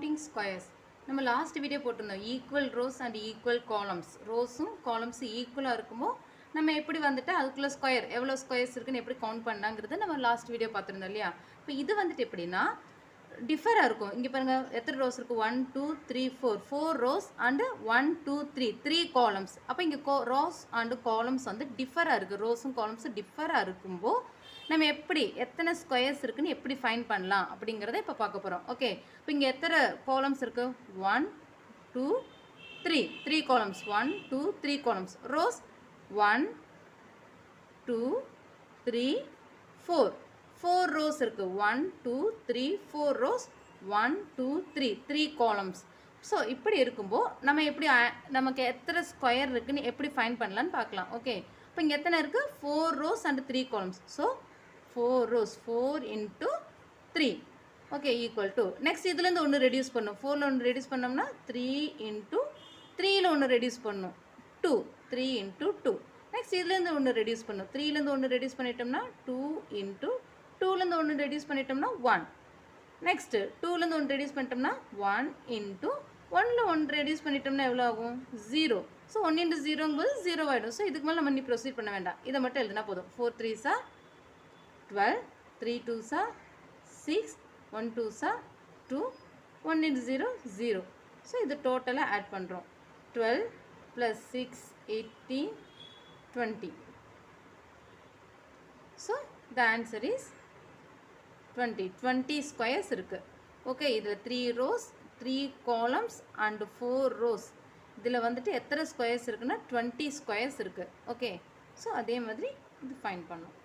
counting squares. நம்ம last video போட்டிருந்தோம் equal rows and equal columns. ரோஸும் காலம்ஸும் ஈக்குவலாக இருக்கும்போது நம்ம எப்படி வந்துட்டு அதுக்குள்ளே ஸ்கொயர் எவ்வளோ ஸ்கொயர்ஸ் இருக்குன்னு எப்படி கவுண்ட் பண்ணலாங்கிறது நம்ம லாஸ்ட் வீடியோ பார்த்துருந்தோம் இல்லையா. இப்போ இது வந்துட்டு எப்படின்னா டிஃபராக இருக்கும். இங்கே பாருங்கள் எத்தனை ரோஸ் இருக்குது, 1 2 3 4 ரோஸ் அண்டு 1 2 3 காலம்ஸ். அப்போ இங்கே ரோஸ் அண்டு காலம்ஸ் வந்து டிஃபராக இருக்குது. ரோஸும் காலம்ஸும் டிஃபராக இருக்கும்போது நம்ம எப்படி எத்தனை ஸ்கொயர்ஸ் இருக்குன்னு எப்படி ஃபைண்ட் பண்ணலாம் அப்படிங்கிறத இப்போ பார்க்க போகிறோம். ஓகே, இப்போ இங்கே எத்தனை காலம்ஸ் இருக்குது, 1 2 3 காலம்ஸ், 1 2 3 காலம்ஸ். ரோஸ் 1 2 3 4 ரோஸ் இருக்குது, 1 2 3 4 ரோஸ், 1 2 3 காலம்ஸ். ஸோ இப்படி இருக்கும்போது நம்ம எப்படி நமக்கு எத்தனை ஸ்கொயர் இருக்குன்னு எப்படி ஃபைண்ட் பண்ணலான்னு பார்க்கலாம். ஓகே, இப்போ இங்கே எத்தனை இருக்குது, 4 rose and 3 columns. So 4 rows 4 into 3 okay equal to next இதுலேருந்து ஒன்று ரெடியூஸ் பண்ணும். 4ல் ஒன்று ரெடியூஸ் பண்ணோம்னா 3 into 3ல் ஒன்று ரெடியூஸ் பண்ணும் 2 3 into 2. நெக்ஸ்ட் இதுலேருந்து ஒன்று ரெடியூஸ் பண்ணும். 3லேருந்து ஒன்று ரெடியூஸ் பண்ணிட்டோம்னா 2 into 2லேருந்து ஒன்று ரெடியூஸ் பண்ணிட்டோம்னா 1. நெக்ஸ்ட்டு 2லேருந்து ஒன்று ரெடியூஸ் பண்ணிட்டோம்னா 1 into 1ல் ஒன்று ரெடியூஸ் பண்ணிட்டோம்னா எவ்வளோ ஆகும், 0. ஸோ 1 into 0ங்கும்போது 0 ஆகிடும். ஸோ இதுக்கு மேலே நம்ம நீ ப்ரொசீட் பண்ண வேண்டாம், இதை மட்டும் எழுதுனா போதும். 4 3s 12 3 2s 6 1 2s 2 1 into 0 0. So இது டோட்டலாக ஆட் பண்ணுறோம். 12 plus 6 18 20. So the answer is 20 squares இருக்குது. ஓகே, இதில் 3 rows 3 columns and 4 rows. இதில் வந்துட்டு எத்தனை ஸ்கொயர்ஸ் இருக்குன்னா 20 ஸ்கொயர்ஸ் இருக்குது. ஓகே, ஸோ அதே மாதிரி இது ஃபைண்ட் பண்ணோம்.